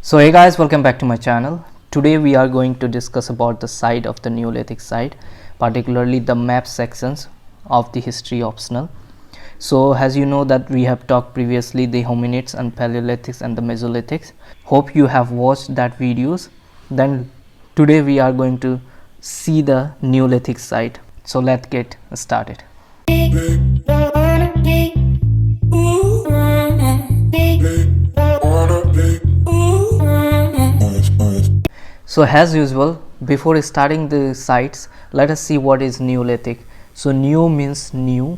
So hey guys, welcome back to my channel. Today we are going to discuss about the site of the Neolithic site, particularly the map sections of the history optional. So as you know that we have talked previously the hominids and Paleolithics and the Mesolithics. Hope you have watched that videos. Then today we are going to see the Neolithic site. So let's get started. So as usual, before starting the sites, let us see what is Neolithic. So Neo means new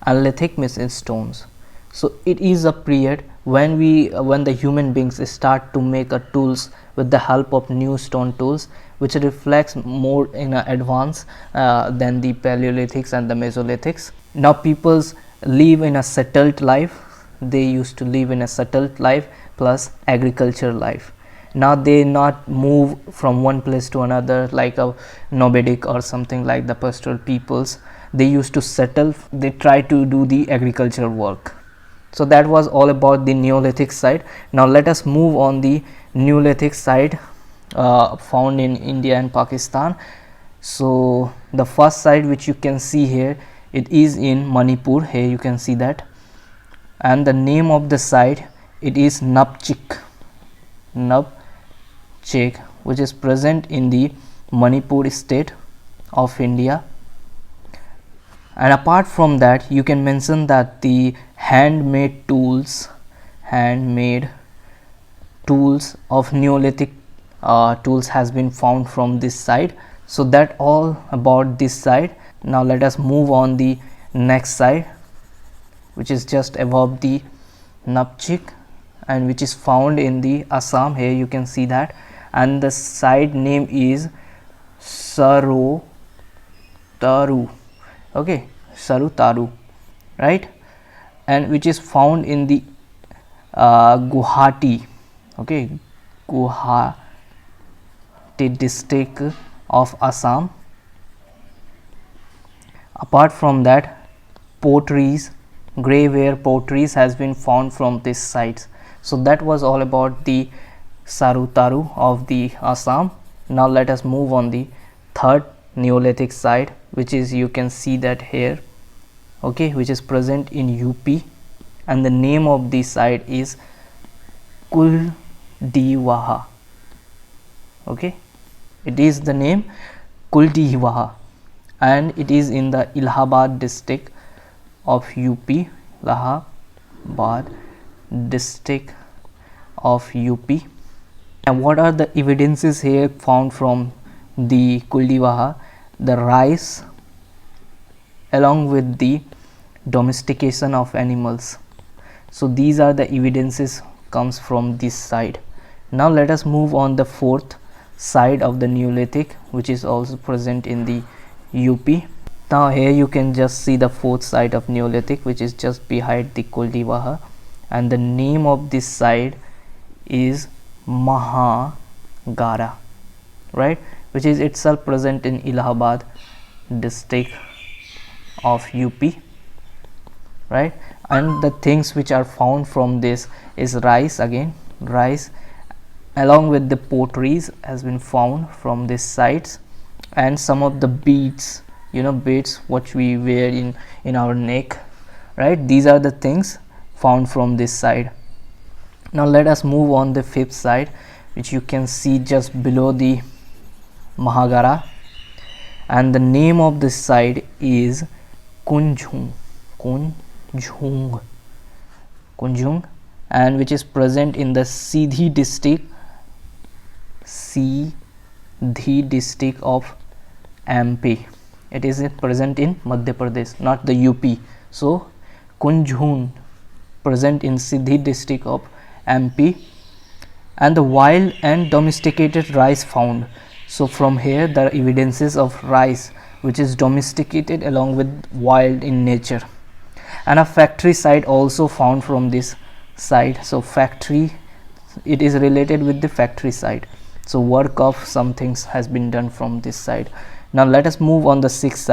and lithic means in stones. So it is a period when the human beings start to make a tools with the help of new stone tools, which reflects more in advance than the Paleolithics and the Mesolithics. Now peoples live in a settled life. They used to live in a settled life plus agriculture life. Now they not move from one place to another like a nomadic or something like the pastoral peoples. They used to settle, they try to do the agricultural work. So that was all about the Neolithic site. Now let us move on the Neolithic site found in India and Pakistan. So the first site which you can see here, it is in Manipur. Here you can see that, and the name of the site, it is Napchik, which is present in the Manipur state of India. And apart from that, you can mention that the handmade tools of Neolithic tools has been found from this site. So that all about this site. Now let us move on the next site, which is just above the Napchik and which is found in the Assam. Here you can see that, and the site name is Sarutaru. Okay, Sarutaru, right? And which is found in the Guwahati, okay, Guwahati district of Assam. Apart from that, potteries, grey-ware potteries has been found from this site. So that was all about the Sarutaru of the Assam. Now let us move on the third Neolithic site, which is, you can see that here, okay, which is present in UP, and the name of the site is Kuldiwaha. Okay, it is the name Kuldiwaha, and it is in the Allahabad district of UP, Allahabad district of UP. And what are the evidences here found from the Kuldiwaha? The rice along with the domestication of animals. So these are the evidences comes from this side. Now let us move on the fourth side of the Neolithic, which is also present in the UP. Now here you can just see the fourth site of Neolithic, which is just behind the Kuldiwaha, and the name of this site is Mahagara, right, which is itself present in Allahabad district of UP, right? And the things which are found from this is rice, again rice, along with the potteries has been found from these sites, and some of the beads, beads what we wear in our neck, right? These are the things found from this side. Now let us move on the fifth side, which you can see just below the Mahagara, and the name of this site is Kunjung, and which is present in the Sindhi district of MP. It is present in Madhya Pradesh, not the UP. So Kunjung present in Sindhi district of MP. And the wild and domesticated rice found. So from here the evidences of rice which is domesticated along with wild in nature. And a factory site also found from this site. So factory, it is related with the factory site. So work of some things has been done from this side. Now let us move on the sixth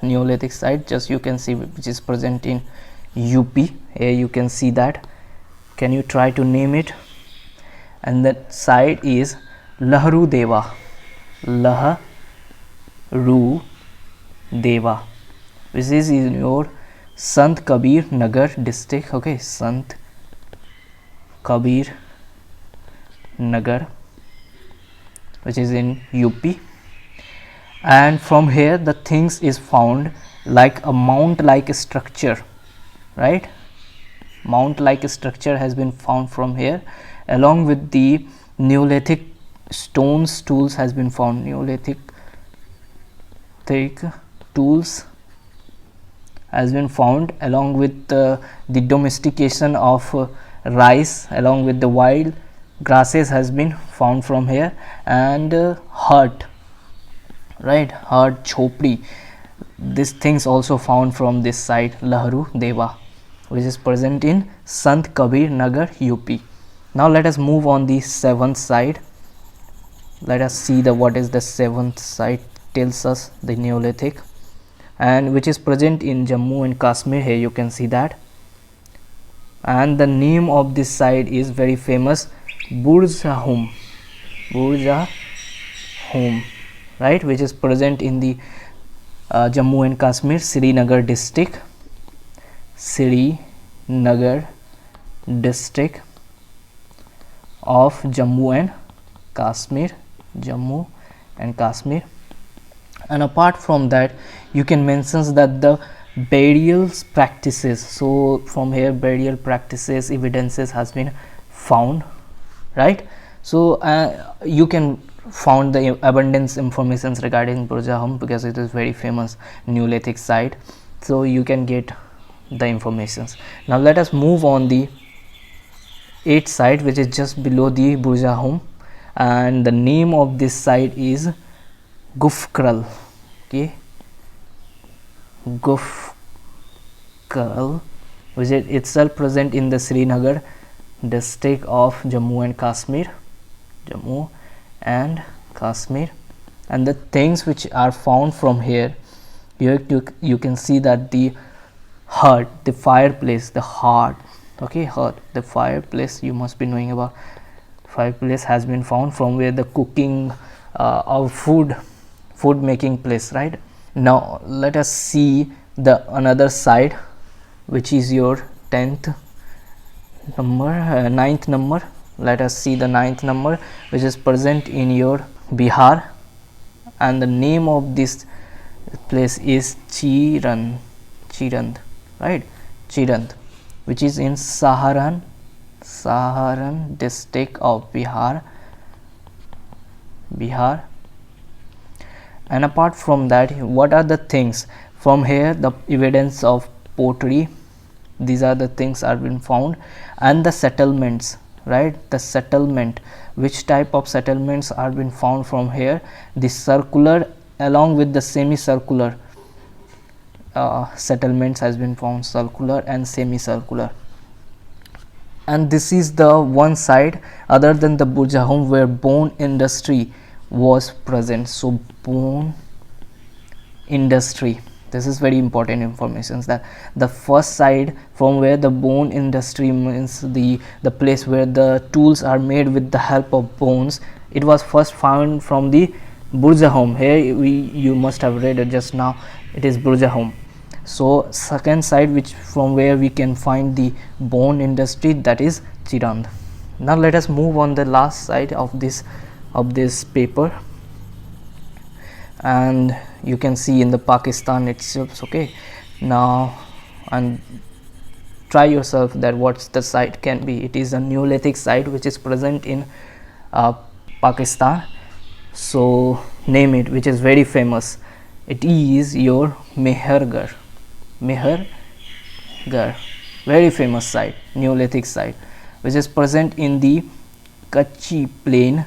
Neolithic site, just you can see, which is present in UP. Here you can see that, Can you try to name it? And that site is Lahru Deva. Lahru Deva, which is in your Sant Kabir Nagar district. Okay, Sant Kabir Nagar, which is in UP. And from here the things is found like a mount like structure, right? Mount like structure has been found from here, along with the Neolithic stones tools has been found. Neolithic tools has been found, along with the domestication of rice, along with the wild grasses has been found from here, and hut, right? Hut, chopri, these things also found from this site Lahru Deva, which is present in Sant Kabir Nagar, UP. Now let us move on the seventh site. Let us see the what is the seventh site tells us the Neolithic, and which is present in Jammu and Kashmir. Here you can see that, and the name of this site is very famous, Burjahum, right, which is present in the Jammu and Kashmir, Srinagar district, of Jammu and Kashmir. And apart from that, you can mention that the burial practices, so from here burial practices evidences has been found, right? So you can found the abundance informations regarding Burjahum because it is very famous Neolithic site, so you can get the informations. Now let us move on the 8th site, which is just below the Burjahum, and the name of this site is Gufkral. Okay, Gufkral, which is itself present in the Srinagar district of Jammu and Kashmir. And the things which are found from here, you can see that the hearth, the fireplace, the hearth, okay, hearth, the fireplace, you must be knowing about fireplace has been found from where the cooking of food making place, right? Now let us see the another side, which is your 9th number. Let us see the 9th number, which is present in your Bihar, and the name of this place is Chirand, right? Chirand, which is in Saharan district of Bihar. And apart from that, what are the things from here? The evidence of pottery, these are the things are been found, and the settlements, right? The settlement, which type of settlements are been found from here? The circular along with the semicircular settlements has been found, circular and semicircular. And this is the one side other than the Burjahum where bone industry was present. So bone industry, this is very important information, that the first side from where the bone industry means the place where the tools are made with the help of bones, it was first found from the Burjahum. Here you must have read it just now, it is Burjahum. So second side which from where we can find the bone industry, that is Chirand. Now let us move on the last side of this paper, and you can see in the Pakistan itself. Okay, now and try yourself that what's the site can be. It is a Neolithic site which is present in Pakistan, so name it, which is very famous. It is your Mehergarh, very famous site, Neolithic site, which is present in the Kutchi plain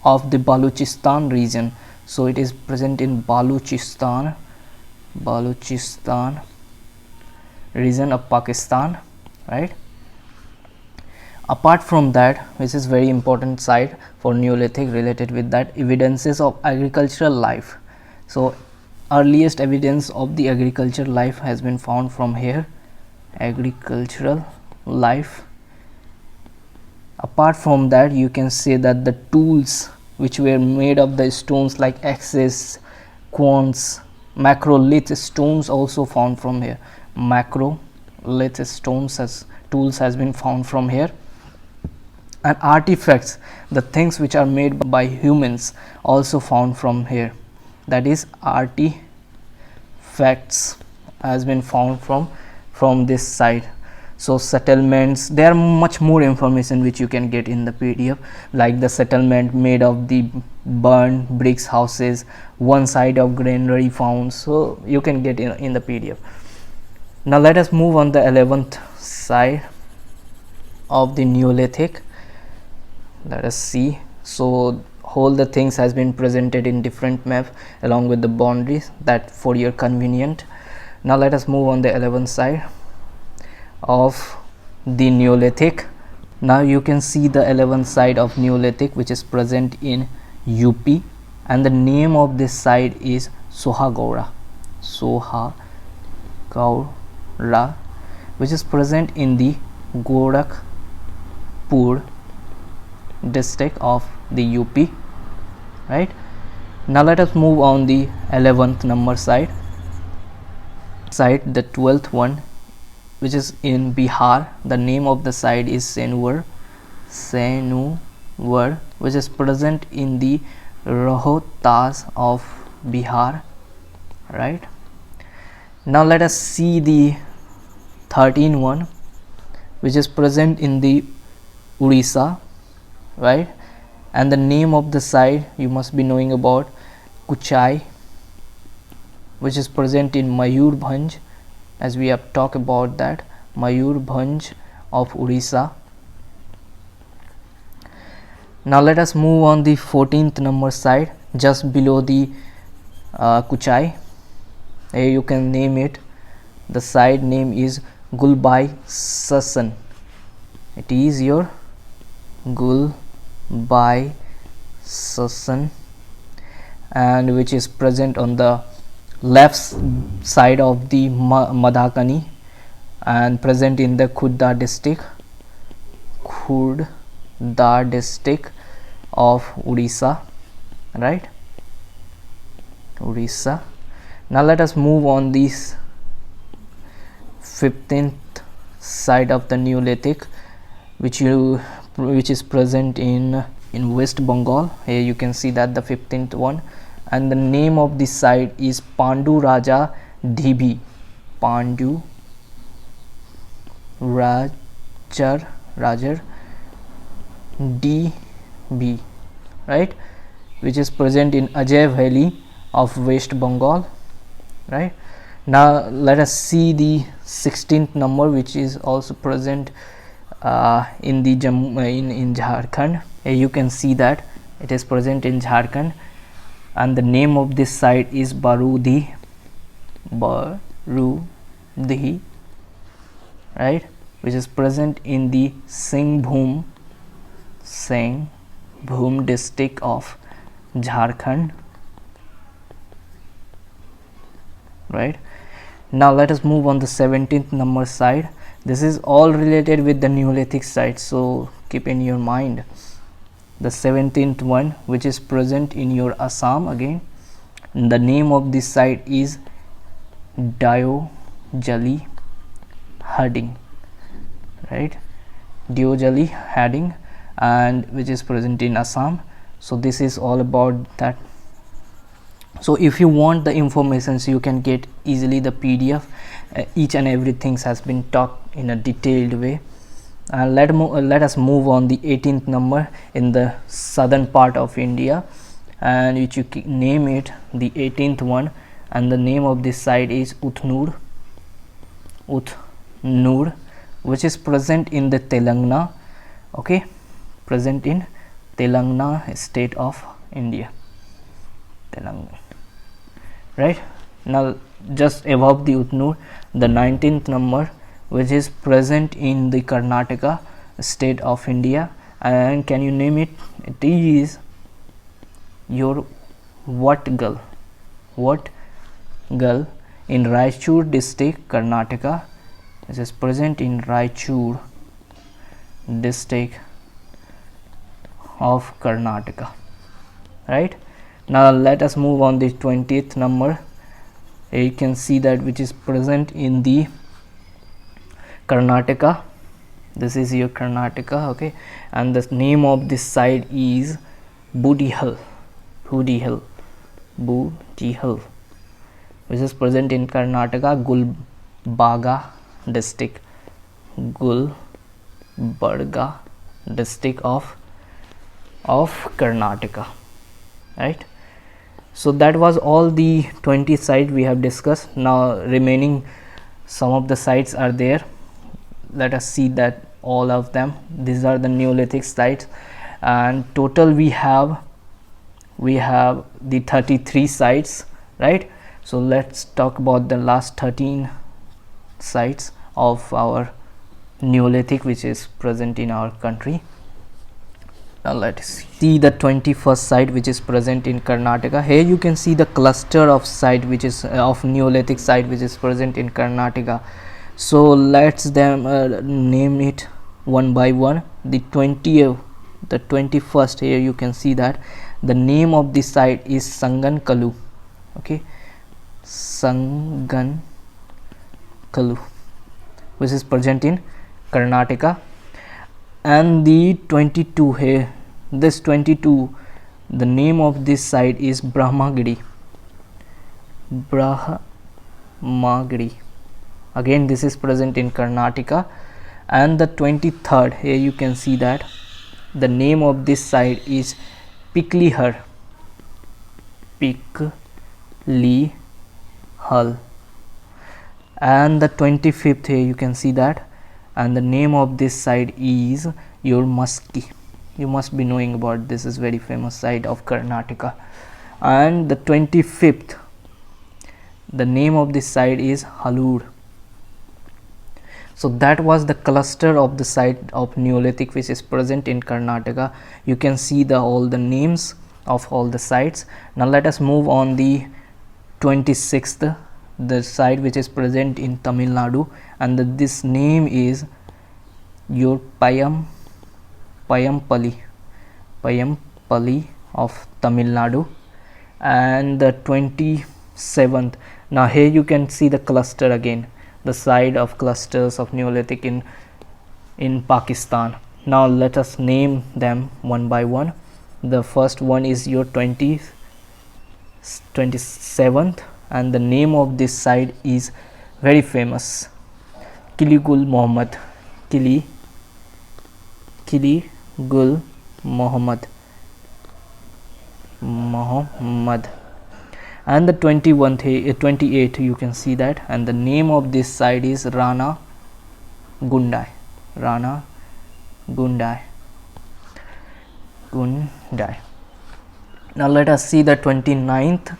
of the Balochistan region. So it is present in Balochistan region of Pakistan, right? Apart from that, which is very important site for Neolithic, related with that, evidences of agricultural life. So earliest evidence of the agricultural life has been found from here, agricultural life, Apart from that, you can say that the tools which were made of the stones like axes, quoins, macrolith stones also found from here. Macrolith stones as tools has been found from here. And artifacts, the things which are made by humans, also found from here. That is, artifacts has been found from this side. So settlements, there are much more information which you can get in the PDF, like the settlement made of the burned bricks houses, one side of granary found, so you can get in the PDF. Now let us move on the 11th side of the Neolithic. Let us see. So all the things has been presented in different map along with the boundaries, that for your convenient. Now let us move on the 11th side of the Neolithic. Now you can see the 11th site of Neolithic which is present in UP, and the name of this site is Sohagaura, which is present in the Gorakhpur district of the UP, right? Now let us move on the 11th number site, the 12th one, which is in Bihar. The name of the site is Senur, which is present in the Rohtas of Bihar, right? Now let us see the 13th one, which is present in the Orissa, right? And the name of the site you must be knowing about, Kuchai, which is present in Mayurbhanj, as we have talked about that, Mayurbhanj of Orissa. Now let us move on the 14th number site, just below the Kuchai. Here you can name it. The site name is Gulbai Sasan. It is your Gulbai Sasan, and which is present on the left side of the Madhakani and present in the Khurda district of Orissa, right? Orissa. Now let us move on this 15th site of the Neolithic, which is present in West Bengal. Here you can see that the 15th one, and the name of this site is Pandu Raja Dhibi, Pandu Rajar DB, right, which is present in Ajay Valley of West Bengal, right? Now let us see the 16th number, which is also present in the in Jharkhand. Here you can see that it is present in Jharkhand, and the name of this site is Barudhi, right, which is present in the Singhbhum district of Jharkhand, right? Now let us move on the 17th number site. This is all related with the Neolithic site, so keep in your mind. The 17th one, which is present in your Assam again, the name of this site is Diojali Harding, right? Diojali Harding, and which is present in Assam. So this is all about that. So if you want the information, so you can get easily the PDF. Each and everything has been talked in a detailed way. Let us move on the 18th number in the southern part of India, and which you name it the 18th one, and the name of this site is Uthnur, which is present in the Telangana, okay, present in Telangana state of India, Telangana, right? Now just above the Uthnur, the 19th number, which is present in the Karnataka state of India, and can you name it? It is your Watgal in Raichur district, Karnataka. This is present in Raichur district, of Karnataka. Right, now let us move on the 20th number. Here you can see that which is present in the Karnataka. This is your Karnataka, okay, and the name of this side is Budihal, Budihal, Budihal, which is present in Karnataka, Gulbarga district, Gulbarga district of Karnataka. Right, so that was all the 20 sites we have discussed. Now remaining some of the sites are there. Let us see that all of them. These are the Neolithic sites, and total we have the 33 sites, right? So let's talk about the last 13 sites of our Neolithic which is present in our country. Now let's see the 21st site which is present in Karnataka. Here you can see the cluster of site which is of Neolithic site which is present in Karnataka. So let's them name it one by one. The 21st, here you can see that the name of the site is Sangankalu, okay, Sangankalu, which is present in Karnataka. And the 22, here this 22, the name of this site is Brahmagiri, Brahmagiri. Again this is present in Karnataka. And the 23rd, here you can see that the name of this site is Piklihar, Piklihal. And the 25th, here you can see that, and the name of this site is your Maski. You must be knowing about this, is very famous site of Karnataka. And the 25th, the name of this site is Halur. So that was the cluster of the site of Neolithic which is present in Karnataka. You can see all the names of all the sites. Now let us move on the 26th, the site which is present in Tamil Nadu, and this name is your Payampally of Tamil Nadu. And the 27th, now here you can see the cluster again, the side of clusters of Neolithic in Pakistan. Now let us name them one by one. The first one is your 27th, and the name of this site is very famous, Kiligul Muhammad, Kiligul Muhammad. And the 28th, you can see that, and the name of this site is Rana Gundai, Now let us see the 29th.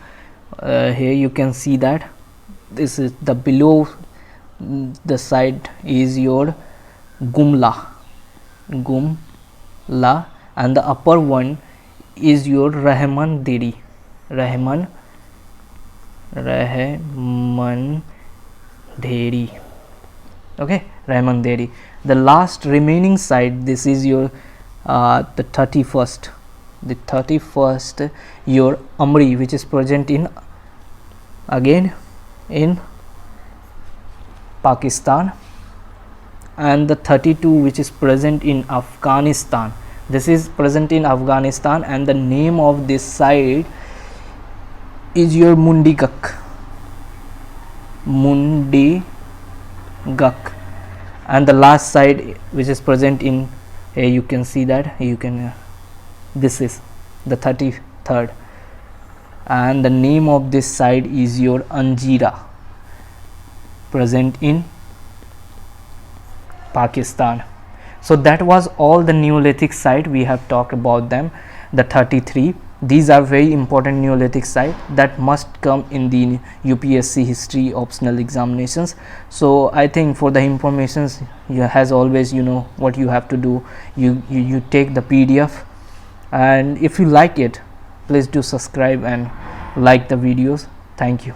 Here you can see that this is the below the site is your Gumla, and the upper one is your Rahman Deri, okay, Rahman Deri. The last remaining site, this is your the 31st, your Amri, which is present in again in Pakistan. And the 32 which is present in Afghanistan, this is present in Afghanistan, and the name of this site is your Mundigak. And the last site which is present in here, you can see that this is the 33rd, and the name of this site is your Anjira, present in Pakistan. So that was all the Neolithic site we have talked about them, the 33. These are very important Neolithic sites that must come in the UPSC history optional examinations. So I think for the informations, as always, you know what you have to do. You take the PDF, and if you like it, please do subscribe and like the videos. Thank you.